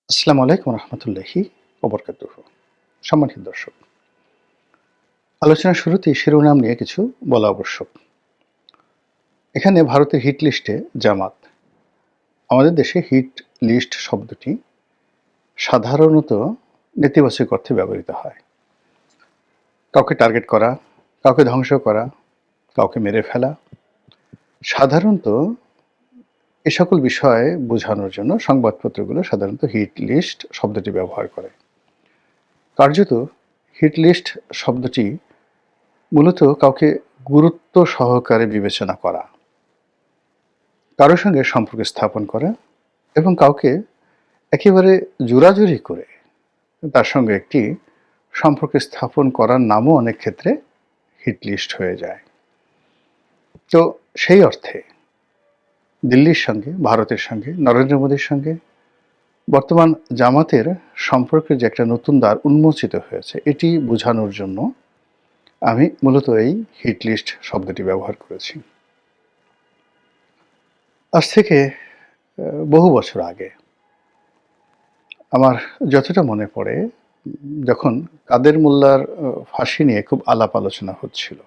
আসসালামু আলাইকুম রহমতুল্লাহি ওবরকাতুহু। সম্মানিত দর্শক, আলোচনার শুরুতেই শিরোনাম নিয়ে কিছু বলা আবশ্যক। এখানে ভারতের হিট লিস্টে জামাত। আমাদের দেশে হিট লিস্ট শব্দটি সাধারণত নেতিবাচক অর্থে ব্যবহৃত হয়। কাউকে টার্গেট করা, কাউকে ধ্বংস করা, কাউকে মেরে ফেলা। সাধারণত এ সকল বিষয় বোঝানোর জন্য সংবাদপত্রগুলো সাধারণত হিট লিস্ট শব্দটি ব্যবহার করে। কার্যত হিট লিস্ট শব্দটি মূলত কাউকে গুরুত্ব সহকারে বিবেচনা করা, কারো সঙ্গে সম্পর্ক স্থাপন করা এবং কাউকে একেবারে জোরাজুরি করে তার সঙ্গে একটি সম্পর্ক স্থাপন করার নামও অনেক ক্ষেত্রে হিট লিস্ট হয়ে যায়। তো সেই অর্থে দিল্লির সঙ্গে, ভারতের সঙ্গে, নরেন্দ্র মোদীর সঙ্গে বর্তমান জামাতের সম্পর্কের যে একটা নতুন দ্বার উন্মোচিত হয়েছে, এটি বোঝানোর জন্য আমি মূলত এই হিট লিস্ট শব্দটি ব্যবহার করেছি। আজ থেকে বহু বছর আগে আমার যতটা মনে পড়ে, যখন কাদের মোল্লার ফাঁসি নিয়ে খুব আলাপ আলোচনা হচ্ছিল,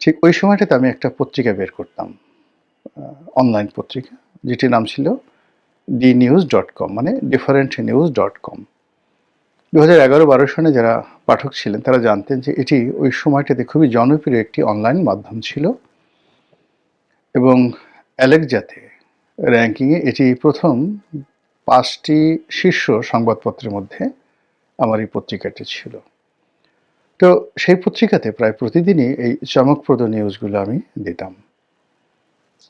ঠিক ওই সময়টাতে আমি একটা পত্রিকা বের করতাম, অনলাইন পত্রিকা, যেটির নাম ছিল DNews.com, মানে differentnews.com। 2011-12 সনে যারা পাঠক ছিলেন তারা জানতেন যে এটি ওই সময়টাতে খুবই জনপ্রিয় একটি অনলাইন মাধ্যম ছিল এবং অ্যালেক্সাতে র্যাঙ্কিংয়ে এটি প্রথম 5টি শীর্ষ সংবাদপত্রের মধ্যে আমার এই পত্রিকাটি ছিল। তো সেই পত্রিকাতে প্রায় প্রতিদিনই এই চমকপ্রদ নিউজগুলো আমি দিতাম।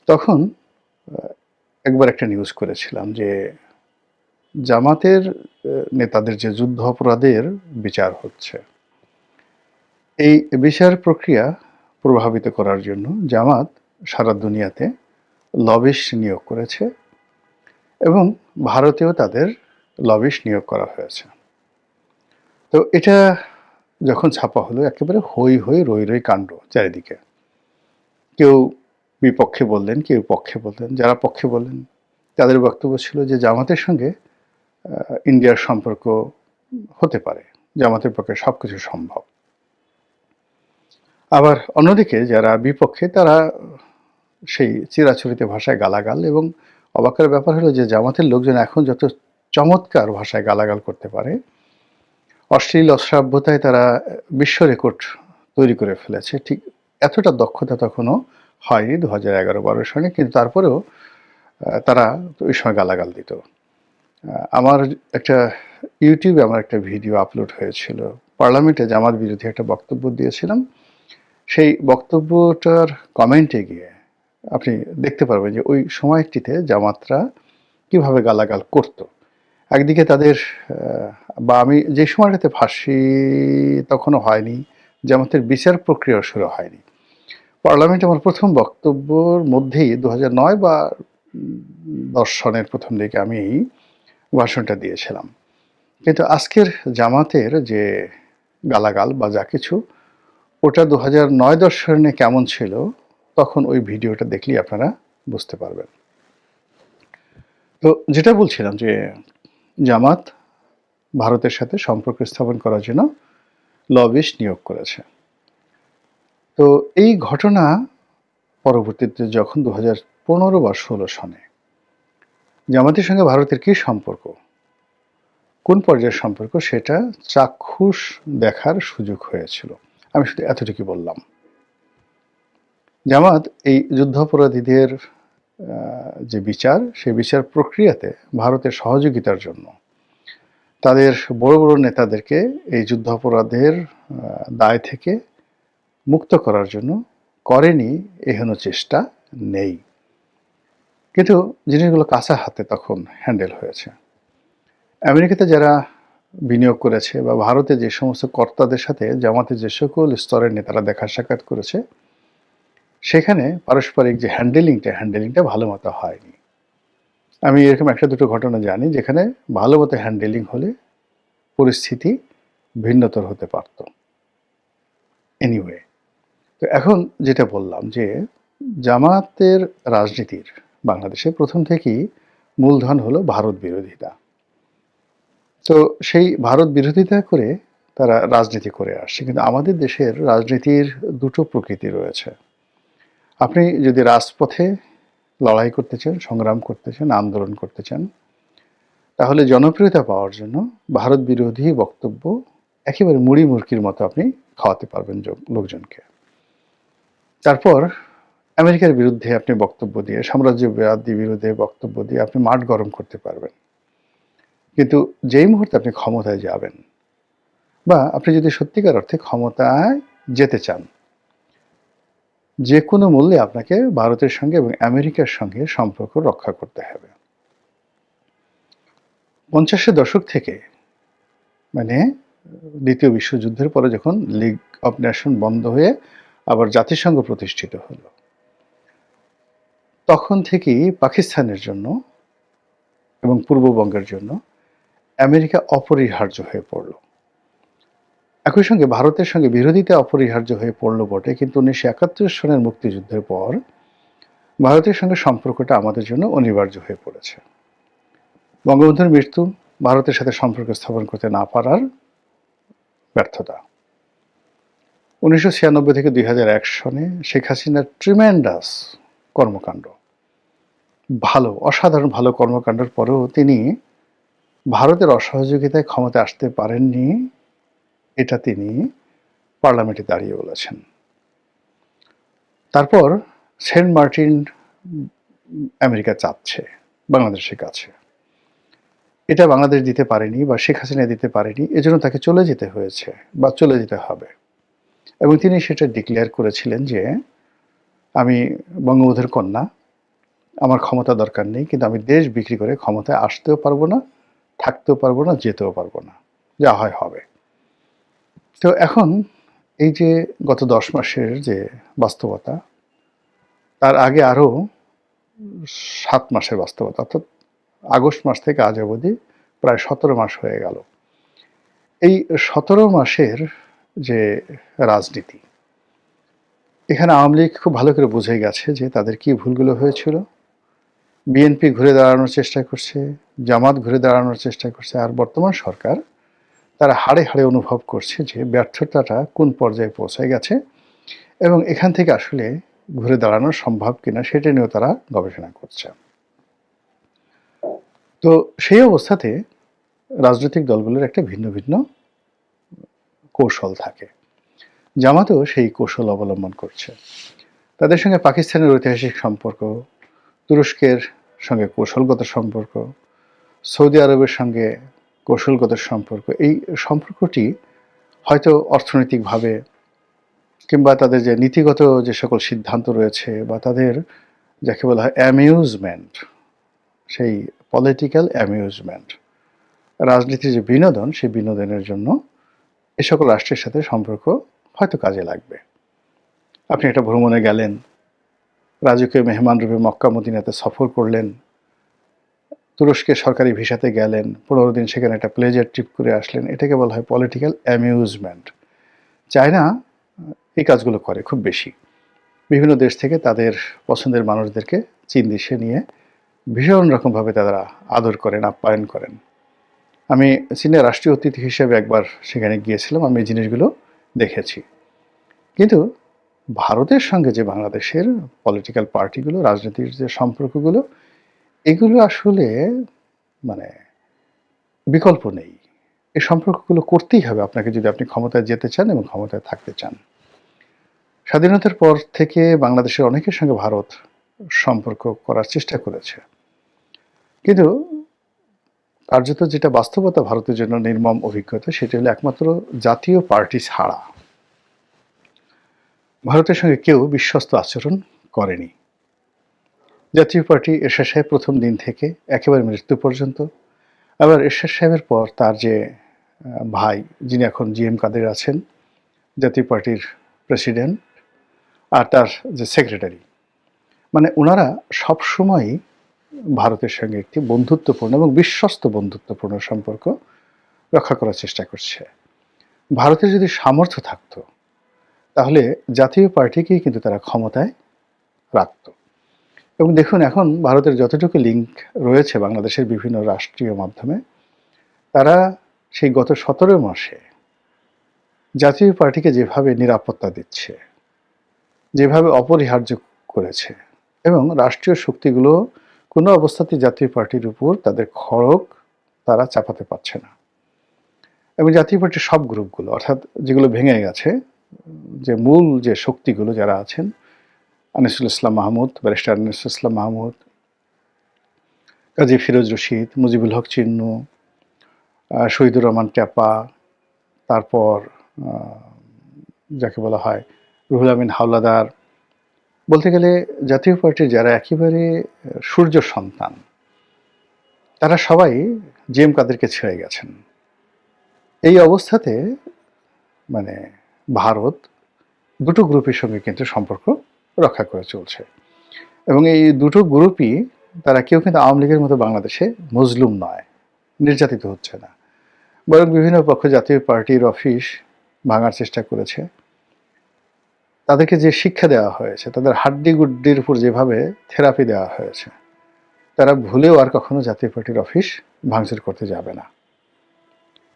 তখন একবার একটা নিউজ করেছিলাম যে জামাতের নেতাদের যে যুদ্ধ অপরাধের বিচার হচ্ছে, এই বিচার প্রক্রিয়া প্রভাবিত করার জন্য জামাত সারা দুনিয়াতে লবিস্ট নিয়োগ করেছে এবং ভারতেও তাদের লবিস্ট নিয়োগ করা হয়েছে। তো এটা যখন ছাপা হলো, একেবারে হই হই রই রই কাণ্ড চারিদিকে। কেউ বিপক্ষে বললেন, কেউ পক্ষে বললেন। যারা পক্ষে বললেন তাদের বক্তব্য ছিল যে জামাতের সঙ্গে ইন্ডিয়ার সম্পর্ক হতে পারে, জামাতের পক্ষে সবকিছু সম্ভব। আবার অন্যদিকে যারা বিপক্ষে তারা সেই চিরাচরিত ভাষায় গালাগাল, এবং অবাকের ব্যাপার হলো যে জামাতের লোকজন এখন যত চমৎকার ভাষায় গালাগাল করতে পারে, অশ্লীল অশ্রাব্যতায় তারা বিশ্ব রেকর্ড তৈরি করে ফেলেছে, ঠিক এতটা দক্ষতা তখনও হয়নি 2011-12 সনে। কিন্তু তারপরেও তারা ওই সময় গালাগাল দিত। আমার একটা ইউটিউবে আমার একটা ভিডিও আপলোড হয়েছিল, পার্লামেন্টে জামাত বিরোধী একটা বক্তব্য দিয়েছিলাম। সেই বক্তব্যটার কমেন্টে গিয়ে আপনি দেখতে পারবেন যে ওই সময়টিতে জামাতরা কিভাবে গালাগাল করত। একদিকে তাদের বা আমি যে সময়টাতে ফাঁসি তখনও হয়নি, জামাতের বিচার প্রক্রিয়া শুরু হয়নি, পার্লামেন্টে আমার প্রথম বক্তব্যর মধ্যেই 2009 বা 10 সনের প্রথম দিকে আমি এই ভাষণটা দিয়েছিলাম। কিন্তু আজকের জামাতের যে গালাগাল বা যা কিছু, ওটা 2009-10 সনে কেমন ছিল তখন ওই ভিডিওটা দেখলেই আপনারা বুঝতে পারবেন। তো যেটা বলছিলাম যে জামাত ভারতের সাথে সম্পর্ক স্থাপন করার জন্য লবিস্ট নিয়োগ করেছে। তো এই ঘটনা পরবর্তীতে যখন 2015 বা 16 সনে জামাতের সঙ্গে ভারতের কী সম্পর্ক, কোন পর্যায়ের সম্পর্ক, সেটা চাক্ষুষ দেখার সুযোগ হয়েছিল। আমি শুধু এতটুকুই বললাম। জামাত এই যুদ্ধাপরাধীদের যে বিচার, সেই বিচার প্রক্রিয়াতে ভারতের সহযোগিতার জন্য তাদের বড় বড় নেতাদেরকে এই যুদ্ধাপরাধের দায় থেকে মুক্ত করার জন্য করেনি এহেন চেষ্টা নেই। কিন্তু জিনিসগুলো কাঁচা হাতে তখন হ্যান্ডেল হয়েছে। আমেরিকাতে যারা বিনিয়োগ করেছে বা ভারতে যে সমস্ত কর্তাদের সাথে জামাতের যে সকল স্তরের নেতারা দেখা সাক্ষাৎ করেছে, সেখানে পারস্পরিক যে হ্যান্ডেলিংটা ভালো মতো হয়নি। আমি এরকম একটা দুটো ঘটনা জানি যেখানে ভালো মতো হ্যান্ডেলিং হলে পরিস্থিতি ভিন্নতর হতে পারত। এনিওয়ে, তো এখন যেটা বললাম যে জামাতের রাজনীতির বাংলাদেশে প্রথম থেকেই মূলধন হলো ভারত বিরোধিতা। তো সেই ভারত বিরোধিতা করে তারা রাজনীতি করে আসছে। কিন্তু আমাদের দেশের রাজনীতির দুটো প্রকৃতি রয়েছে। আপনি যদি রাজপথে লড়াই করতে চান, সংগ্রাম করতে চান, আন্দোলন করতে চান, তাহলে জনপ্রিয়তা পাওয়ার জন্য ভারত বিরোধী বক্তব্য একেবারে মুড়ি মুরকির মতো আপনি খাওয়াতে পারবেন লোকজনকে। তারপর আমেরিকার বিরুদ্ধে আপনি বক্তব্য দিয়ে, সাম্রাজ্যবাদী বিরুদ্ধে বক্তব্য দিয়ে আপনি মাঠ গরম করতে পারবেন। কিন্তু যেই মুহূর্তে আপনি ক্ষমতায় যাবেন, বা আপনি যদি সত্যিকার অর্থে ক্ষমতায় যেতে চান, যে কোনো মূল্যে আপনাকে ভারতের সঙ্গে এবং আমেরিকার সঙ্গে সম্পর্ক রক্ষা করতে হবে। 50-এর দশক থেকে, মানে দ্বিতীয় বিশ্বযুদ্ধের পরে যখন লিগ অফ নেশন বন্ধ হয়ে আবার জাতিসংঘ প্রতিষ্ঠিত হলো, তখন থেকেই পাকিস্তানের জন্য এবং পূর্ববঙ্গের জন্য আমেরিকা অপরিহার্য হয়ে পড়ল। একই সঙ্গে ভারতের সঙ্গে বিরোধিতা অপরিহার্য হয়ে পড়ল বটে, কিন্তু 1971 সনের মুক্তিযুদ্ধের পর ভারতের সঙ্গে সম্পর্কটা আমাদের জন্য অনিবার্য হয়ে পড়েছে। বঙ্গবন্ধুর মৃত্যু, ভারতের সাথে সম্পর্ক স্থাপন করতে না পারার ব্যর্থতা। 1996 থেকে 2001 সনে শেখ হাসিনার ট্রিমেন্ডাস কর্মকাণ্ড, অসাধারণ ভালো কর্মকাণ্ডের পরেও তিনি ভারতের অসহযোগিতায় ক্ষমতা আসতে পারেননি, এটা তিনি পার্লামেন্টে দাঁড়িয়ে বলেছেন। তারপর সেন্ট মার্টিন আমেরিকা চাচ্ছে বাংলাদেশের কাছে, এটা বাংলাদেশ দিতে পারেনি বা শেখ হাসিনা দিতে পারেনি, এজন্য তাকে চলে যেতে হয়েছে বা চলে যেতে হবে। এবং তিনি সেটা ডিক্লেয়ার করেছিলেন যে আমি বঙ্গবন্ধুর কন্যা, আমার ক্ষমতা দরকার নেই, কিন্তু আমি দেশ বিক্রি করে ক্ষমতায় আসতেও পারবো না, থাকতেও পারবো না, যেতেও পারবো না, যা হয় হবে। তো এখন এই যে গত 10 মাসের যে বাস্তবতা, তার আগে আরও 7 মাসের বাস্তবতা, অর্থাৎ আগস্ট মাস থেকে আজ অবধি প্রায় 17 মাস হয়ে গেল। এই 17 মাসের যে রাজনীতি, এখানে আওয়ামী লীগ খুব ভালো করে বুঝে গেছে যে তাদের কি ভুলগুলো হয়েছিল। বিএনপি ঘুরে দাঁড়ানোর চেষ্টা করছে, জামাত ঘুরে দাঁড়ানোর চেষ্টা করছে, আর বর্তমান সরকার তারা হাড়ে হাড়ে অনুভব করছে যে ব্যর্থতাটা কোন পর্যায়ে পৌঁছে গেছে এবং এখান থেকে আসলে ঘুরে দাঁড়ানো সম্ভব কিনা সেটা নিয়েও তারা গবেষণা করছে। তো সেই অবস্থাতে রাজনৈতিক দলগুলোর একটা ভিন্ন ভিন্ন কৌশল থাকে। জামাতও সেই কৌশল অবলম্বন করছে। তাদের সঙ্গে পাকিস্তানের ঐতিহাসিক সম্পর্ক, তুরস্কের সঙ্গে কৌশলগত সম্পর্ক, সৌদি আরবের সঙ্গে কৌশলগত সম্পর্ক, এই সম্পর্কটি হয়তো অর্থনৈতিকভাবে কিংবা তাদের যে নীতিগত যে সকল সিদ্ধান্ত রয়েছে বা তাদের যাকে বলা হয় অ্যামিউজমেন্ট, সেই পলিটিক্যাল অ্যামিউজমেন্ট, রাজনীতির যে বিনোদন, সেই বিনোদনের জন্য এ সকল রাষ্ট্রের সাথে সম্পর্ক হয়তো কাজে লাগবে। আপনি একটা ভ্রমণে গেলেন, রাজকীয় মেহমান রূপে মক্কা মদিনাতে সফর করলেন, তুরস্কে সরকারি ভিসাতে গেলেন, 15 দিন সেখানে একটা প্লেজার ট্রিপ করে আসলেন, এটাকে বলা হয় পলিটিক্যাল অ্যামিউজমেন্ট। চায়না এই কাজগুলো করে খুব বেশি। বিভিন্ন দেশ থেকে তাদের পছন্দের মানুষদেরকে চীন দেশে নিয়ে ভীষণ রকমভাবে তারা আদর করেন, আপ্যায়ন করেন। আমি চীনের রাষ্ট্রীয় অতিথি হিসেবে একবার সেখানে গিয়েছিলাম, আমি এই জিনিসগুলো দেখেছি। কিন্তু ভারতের সঙ্গে যে বাংলাদেশের পলিটিক্যাল পার্টিগুলো, রাজনীতির যে সম্পর্কগুলো, এগুলো আসলে মানে বিকল্প নেই। এই সম্পর্কগুলো করতেই হবে আপনাকে যদি আপনি ক্ষমতায় যেতে চান এবং ক্ষমতায় থাকতে চান। স্বাধীনতার পর থেকে বাংলাদেশের অনেকের সঙ্গে ভারত সম্পর্ক করার চেষ্টা করেছে, কিন্তু কার্যত যেটা বাস্তবতা ভারতের জন্য নির্মম অভিজ্ঞতা, সেটা হলো একমাত্র জাতীয় পার্টি ছাড়া ভারতের সঙ্গে কেউ বিশ্বস্ত আচরণ করেনি। জাতীয় পার্টি এরশাদ সাহেব প্রথম দিন থেকে একেবারে মৃত্যু পর্যন্ত, আবার এরশাদ সাহেবের পর তার যে ভাই, যিনি এখন জিএম কাদের আছেন, জাতীয় পার্টির প্রেসিডেন্ট, আর তার যে সেক্রেটারি, মানে ওনারা সবসময়ই ভারতের সঙ্গে একটি বন্ধুত্বপূর্ণ এবং বিশ্বস্ত বন্ধুত্বপূর্ণ সম্পর্ক রক্ষা করার চেষ্টা করছে। ভারতের যদি সামর্থ্য থাকতো, তাহলে জাতীয় পার্টিকেই কিন্তু তারা ক্ষমতায় রাখত। এবং দেখুন এখন ভারতের যতটুকু লিঙ্ক রয়েছে বাংলাদেশের বিভিন্ন রাষ্ট্রীয় মাধ্যমে, তারা সেই গত ১৭ মাসে জাতীয় পার্টিকে যেভাবে নিরাপত্তা দিচ্ছে, যেভাবে অপরিহার্য করেছে, এবং রাষ্ট্রীয় শক্তিগুলো কোনো অবস্থাতেই জাতীয় পার্টির উপর তাদের খড়গ তারা চাপাতে পারছে না। এবং জাতীয় পার্টির সব গ্রুপগুলো, অর্থাৎ যেগুলো ভেঙে গেছে, যে মূল যে শক্তিগুলো যারা আছেন, আনিসুল ইসলাম মাহমুদ, ব্যারিস্টার আনিসুল ইসলাম মাহমুদ, কাজী ফিরোজ রশিদ, মুজিবুল হক চিন্নু, শহীদুর রহমান ট্যাপা, তারপর যাকে বলা হয় রুহুল আমিন হাওলাদার, বলতে গেলে জাতীয় পার্টির যারা একেবারে সূর্য সন্তান, তারা সবাই জি এম কাদেরকে ছেড়ে গেছেন। এই অবস্থাতে মানে ভারত দুটো গ্রুপের সঙ্গে কিন্তু সম্পর্ক রক্ষা করে চলছে, এবং এই দুটো গ্রুপই তারা কেউ কিন্তু আওয়ামী লীগের মতো বাংলাদেশে মজলুম নয়, নির্যাতিত হচ্ছে না, বরং বিভিন্ন পক্ষ জাতীয় পার্টির অফিস ভাঙার চেষ্টা করেছে। তাদেরকে যে শিক্ষা দেওয়া হয়েছে, তাদের হাড্ডি গুড্ডির উপর যেভাবে থেরাপি দেওয়া হয়েছে, তারা ভুলেও আর কখনো জাতীয় পার্টির অফিস ভাঙচুর করতে যাবে না।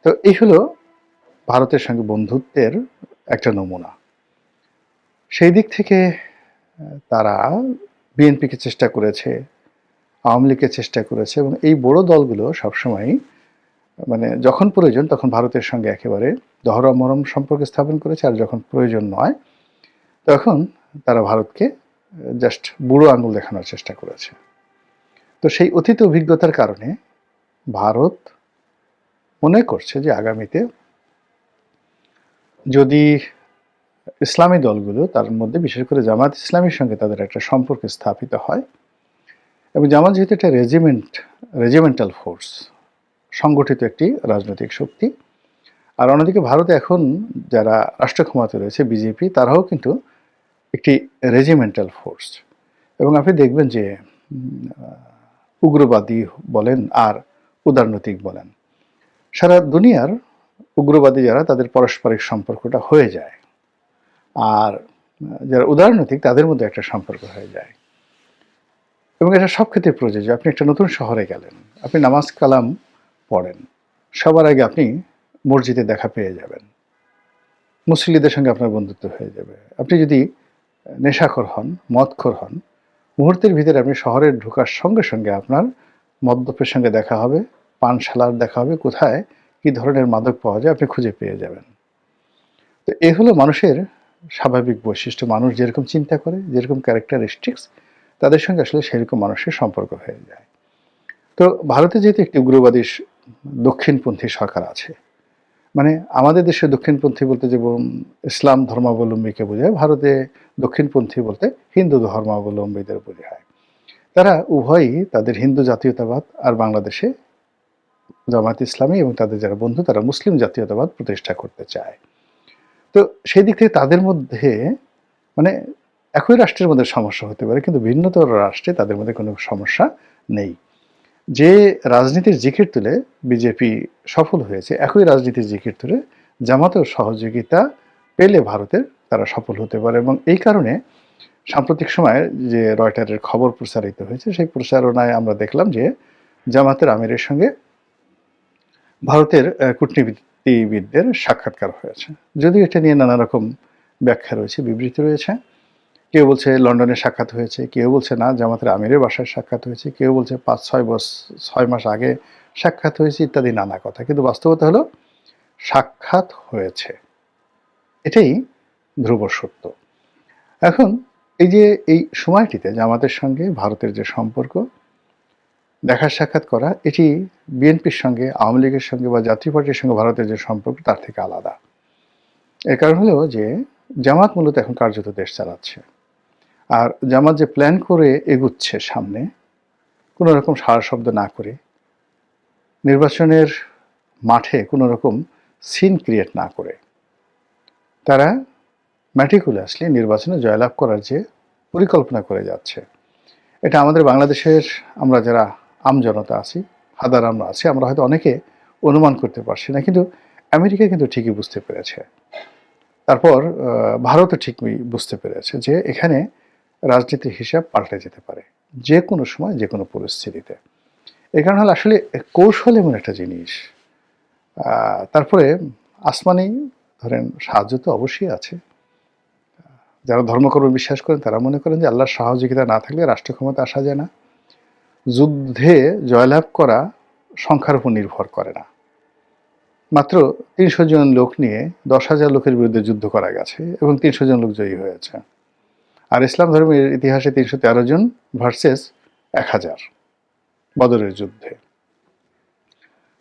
তো এই হলো ভারতের সঙ্গে বন্ধুত্বের একটা নমুনা। সেই দিক থেকে তারা বিএনপিকে চেষ্টা করেছে, আওয়ামী লীগকে চেষ্টা করেছে, এবং এই বড় দলগুলো সবসময় মানে যখন প্রয়োজন তখন ভারতের সঙ্গে একেবারে দহরম মরম সম্পর্ক স্থাপন করেছে, আর যখন প্রয়োজন নয় তখন তারা ভারতকে জাস্ট বুড়ো আঙুল দেখানোর চেষ্টা করেছে। তো সেই অতীত অভিজ্ঞতার কারণে ভারত মনে করছে যে আগামীতে যদি ইসলামী দলগুলো, তার মধ্যে বিশেষ করে জামাত ইসলামীর সঙ্গে তাদের একটা সম্পর্ক স্থাপিত হয়, এবং জামাত যেহেতু একটা রেজিমেন্টাল ফোর্স, সংগঠিত একটি রাজনৈতিক শক্তি, আর অন্যদিকে ভারতে এখন যারা রাষ্ট্র ক্ষমতা রয়েছে বিজেপি, তারাও কিন্তু একটি রেজিমেন্টাল ফোর্স। এবং আপনি দেখবেন যে উগ্রবাদী বলেন আর উদারনৈতিক বলেন, সারা দুনিয়ার উগ্রবাদী যারা, তাদের পারস্পরিক সম্পর্কটা হয়ে যায়, আর যারা উদারনৈতিক তাদের মধ্যে একটা সম্পর্ক হয়ে যায়। এবং এটা সব ক্ষেত্রে প্রযোজ্য। আপনি একটা নতুন শহরে গেলেন, আপনি নামাজ কালাম পড়েন, সবার আগে আপনি মসজিদে দেখা পেয়ে যাবেন, মুসল্লিদের সঙ্গে আপনার বন্ধুত্ব হয়ে যাবে। আপনি যদি নেশাখোর হন, মদখোর হন, মুহূর্তের ভিতরে আপনি শহরে ঢোকার সঙ্গে সঙ্গে আপনার মদ্যপের সঙ্গে দেখা হবে, পানশালার দেখা হবে, কোথায় কী ধরনের মাদক পাওয়া যায় আপনি খুঁজে পেয়ে যাবেন। তো এ হলো মানুষের স্বাভাবিক বৈশিষ্ট্য। মানুষ যেরকম চিন্তা করে, যেরকম ক্যারেক্টারিস্টিক্স, তাদের সঙ্গে আসলে সেরকম মানুষের সম্পর্ক হয়ে যায়। তো ভারতে যেহেতু একটি উগ্রবাদী দক্ষিণপন্থী সরকার আছে, মানে আমাদের দেশে দক্ষিণপন্থী বলতে যেমন ইসলাম ধর্মাবলম্বীকে বোঝায়, ভারতে দক্ষিণপন্থী বলতে হিন্দু ধর্মাবলম্বীদের বোঝায়। তারা উভয়ই তাদের হিন্দু জাতীয়তাবাদ আর বাংলাদেশে জামাত ইসলামী এবং তাদের যারা বন্ধু তারা মুসলিম জাতীয়তাবাদ প্রতিষ্ঠা করতে চায়। তো সেই দিক থেকে তাদের মধ্যে মানে একই রাষ্ট্রের মধ্যে সমস্যা হতে পারে, কিন্তু ভিন্নতর রাষ্ট্রে তাদের মধ্যে কোনো সমস্যা নেই। যে রাজনীতির জিকির তুলে বিজেপি সফল হয়েছে, একই রাজনীতির জিকির তুলে জামাতেও সহযোগিতা পেলে ভারতের তারা সফল হতে পারে। এবং এই কারণে সাম্প্রতিক সময়ে যে রয়টারের খবর প্রচারিত হয়েছে, সেই প্রচারণায় আমরা দেখলাম যে জামাতের আমিরের সঙ্গে ভারতের কূটনীতিবিদদের সাক্ষাৎকার হয়েছে। যদিও এটা নিয়ে নানা রকম ব্যাখ্যা রয়েছে, বিবৃতি রয়েছে। কেউ বলছে লন্ডনে সাক্ষাৎ হয়েছে, কেউ বলছে না জামাতের আমিরের বাসায় সাক্ষাৎ হয়েছে, কেউ বলছে ৫-৬ মাস আগে সাক্ষাৎ হয়েছে, ইত্যাদি নানা কথা। কিন্তু বাস্তবতা হলো সাক্ষাৎ হয়েছে, এটাই ধ্রুব সত্য। এখন এই যে এই সময়টিতে জামাতের সঙ্গে ভারতের যে সম্পর্ক, দেখা সাক্ষাৎ করা, এটি বিএনপির সঙ্গে, আওয়ামী লীগের সঙ্গে বা জাতীয় পার্টির সঙ্গে ভারতের যে সম্পর্ক তার থেকে আলাদা। এর কারণ হলো যে জামাত মূলত এখন কার্যত দেশ চালাচ্ছে, আর জামাত যে প্ল্যান করে এগুচ্ছে সামনে, কোনো রকম সাড়া শব্দ না করে, নির্বাচনের মাঠে কোনো রকম সিন ক্রিয়েট না করে, তারা ম্যাটিকুলাসলি নির্বাচনে জয়লাভ করার যে পরিকল্পনা করে যাচ্ছে, এটা আমাদের বাংলাদেশের আমরা যারা আমজনতা আছি, হাজার আমরা আছি, আমরা হয়তো অনেকে অনুমান করতে পারছি না, কিন্তু আমেরিকা কিন্তু ঠিকই বুঝতে পেরেছে। তারপর ভারতও ঠিকই বুঝতে পেরেছে যে এখানে রাজনীতির হিসাব পাল্টে যেতে পারে। যে কোনো সময় যে কোনো পরিস্থিতিতে। এর কারণ হলো আসলে কৌশল এমন একটা জিনিস। তারপরে আসমানি ধরেন সাহায্য তো অবশ্যই আছে। যারা ধর্মকর্মে বিশ্বাস করেন তারা মনে করেন যে আল্লাহর সহযোগিতা না থাকলে রাষ্ট্র ক্ষমতা আসা যায় না। যুদ্ধে জয়লাভ করা সংখ্যার উপর নির্ভর করে না। মাত্র ৩০০ জন লোক নিয়ে ১০,০০০ লোকের বিরুদ্ধে যুদ্ধ করা গেছে এবং ৩০০ জন লোক জয়ী হয়েছে। আর ইসলাম ধর্মের ইতিহাসে ৩১৩ জন ভার্সেস ১,০০০ বদরের যুদ্ধে।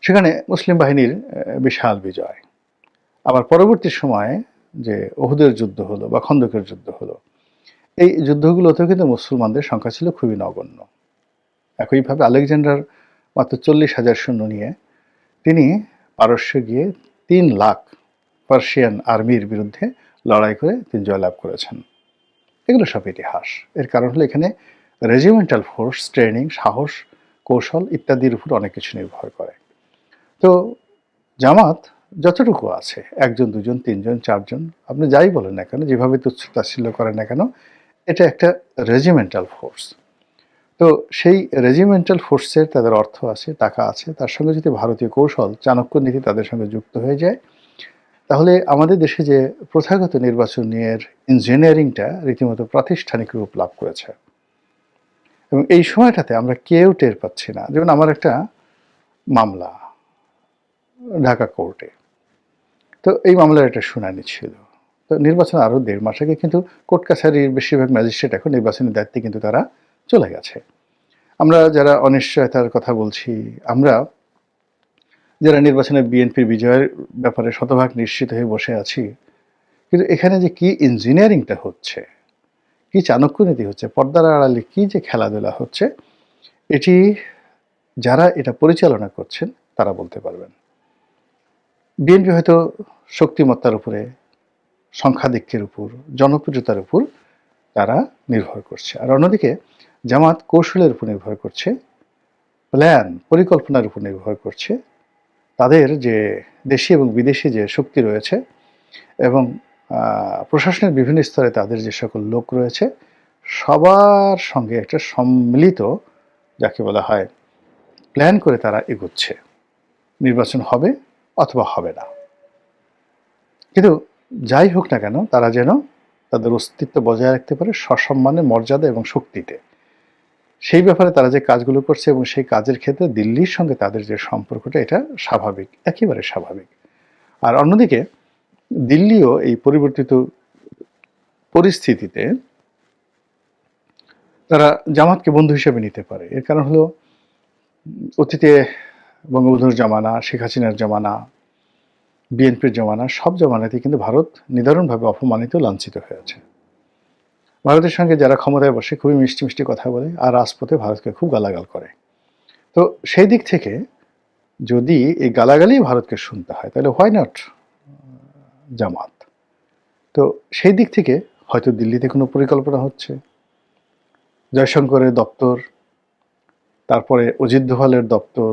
সেখানে মুসলিম বাহিনীর বিশাল বিজয়। আবার পরবর্তী সময়ে যে উহুদের যুদ্ধ হলো বা খন্দকের যুদ্ধ হলো, এই যুদ্ধগুলোতেও কিন্তু মুসলমানদের সংখ্যা ছিল খুবই নগণ্য। একইভাবে আলেকজান্ডার মাত্র ৪০,০০০ সৈন্য নিয়ে তিনি পারস্যে গিয়ে ৩ লাখ পার্সিয়ান আর্মির বিরুদ্ধে লড়াই করে তিনি জয়লাভ করেছেন। এগুলো সব ইতিহাস। এর কারণ হলো এখানে রেজিমেন্টাল ফোর্স, ট্রেনিং, সাহস, কৌশল ইত্যাদির উপর অনেক কিছু নির্ভর করে। তো জামাত যতটুকু আছে, ১ জন, ২ জন, ৩ জন, ৪ জন, আপনি যাই বলেন না কেন, যেভাবে তুচ্ছ-তাচ্ছিল্য করেন না কেন, এটা একটা রেজিমেন্টাল ফোর্স। তো সেই রেজিমেন্টাল ফোর্সের তাদের অর্থ আছে, টাকা আছে, তার সঙ্গে যদি ভারতীয় কৌশল, চাণক্য নীতি তাদের সঙ্গে যুক্ত হয়ে যায়, তাহলে আমাদের দেশে যে প্রথাগত নির্বাচনের ইঞ্জিনিয়ারিংটা রীতিমতো প্রাতিষ্ঠানিক রূপ লাভ করেছে। এবং এই সময়টাতে আমরা কেউ টের পাচ্ছি না। যেমন আমার একটা মামলা ঢাকা কোর্টে। তো এই মামলার একটা শুনানি ছিল। তো নির্বাচন আরও ১.৫ মাস আগে, কিন্তু কোর্ট কাছারির বেশিরভাগ ম্যাজিস্ট্রেট এখন নির্বাচনের দায়িত্বে কিন্তু তারা চলে গেছে। আমরা যারা অনিশ্চয়তার কথা বলছি, আমরা যারা নির্বাচনে বিএনপির বিজয়ের ব্যাপারে শতভাগ নিশ্চিত হয়ে বসে আছি, কিন্তু এখানে যে কি ইঞ্জিনিয়ারিংটা হচ্ছে, কি চাণক্যনীতি হচ্ছে, পর্দার আড়ালে কি যে খেলাধুলা হচ্ছে, এটি যারা এটা পরিচালনা করছেন তারা বলতে পারবেন। বিএনপি হয়তো শক্তিমত্তার উপরে, সংখ্যাধিক্যের উপর, জনপ্রিয়তার উপর তারা নির্ভর করছে। আর অন্যদিকে জামাত কৌশলের উপর নির্ভর করছে, প্ল্যান, পরিকল্পনার উপর নির্ভর করছে। তাদের যে দেশি এবং বিদেশি যে শক্তি রয়েছে এবং প্রশাসনের বিভিন্ন স্তরে তাদের যে সকল লোক রয়েছে, সবার সঙ্গে একটা সম্মিলিত, যাকে বলা হয়, প্ল্যান করে তারা এগোচ্ছে। নির্বাচন হবে অথবা হবে না। কিন্তু যাই হোক না কেন, তারা যেন তাদের অস্তিত্ব বজায় রাখতে পারে সসম্মানে, মর্যাদা এবং শক্তিতে। সেই ব্যাপারে তারা যে কাজগুলো করছে এবং সেই কাজের ক্ষেত্রে দিল্লির সঙ্গে তাদের যে সম্পর্কটা, এটা স্বাভাবিক, একেবারে স্বাভাবিক। আর অন্যদিকে দিল্লিও এই পরিবর্তিত পরিস্থিতিতে তারা জামাতকে বন্ধু হিসেবে নিতে পারে। এর কারণ হলো অতীতে বঙ্গবন্ধুর জামানা, শেখ হাসিনার জামানা, বিএনপির জামানা, সব জামানাতেই কিন্তু ভারত নিদারুণভাবে অপমানিত, লাঞ্ছিত হয়েছে। ভারতের সঙ্গে যারা ক্ষমতায় বসে খুবই মিষ্টি মিষ্টি কথা বলে আর রাজপথে ভারতকে খুব গালাগাল করে। তো সেই দিক থেকে যদি এই গালাগালি ভারতকে শুনতে হয়, তাহলে হোয়াই নট জামাত? তো সেই দিক থেকে হয়তো দিল্লিতে কোনো পরিকল্পনা হচ্ছে, জয়শঙ্করের দপ্তর, তারপরে অজিত দোভালের দপ্তর,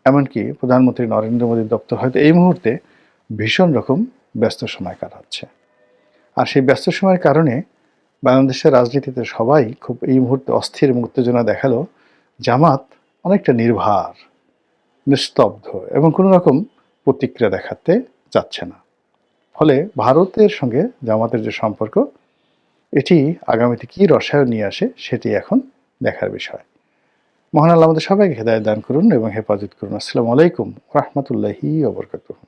এমনকি প্রধানমন্ত্রী নরেন্দ্র মোদীর দপ্তর হয়তো এই মুহূর্তে ভীষণ রকম ব্যস্ত সময় কাটাচ্ছে। আর সেই ব্যস্ত সময়ের কারণে বাংলাদেশের রাজনীতিতে সবাই খুব এই মুহূর্তে অস্থির এবং উত্তেজনা দেখালো। জামাত অনেকটা নির্ভার, নিস্তব্ধ এবং কোনো রকম প্রতিক্রিয়া দেখাতে চাচ্ছে না। ফলে ভারতের সঙ্গে জামাতের যে সম্পর্ক, এটি আগামীতে কী রসায়ন নিয়ে আসে সেটি এখন দেখার বিষয়। মহান আল্লাহ আমাদের সবাইকে হেদায়েত দান করুন এবং হেফাজত করুন। আসসালামু আলাইকুম ওয়া রাহমাতুল্লাহি ওয়া বারাকাতুহু।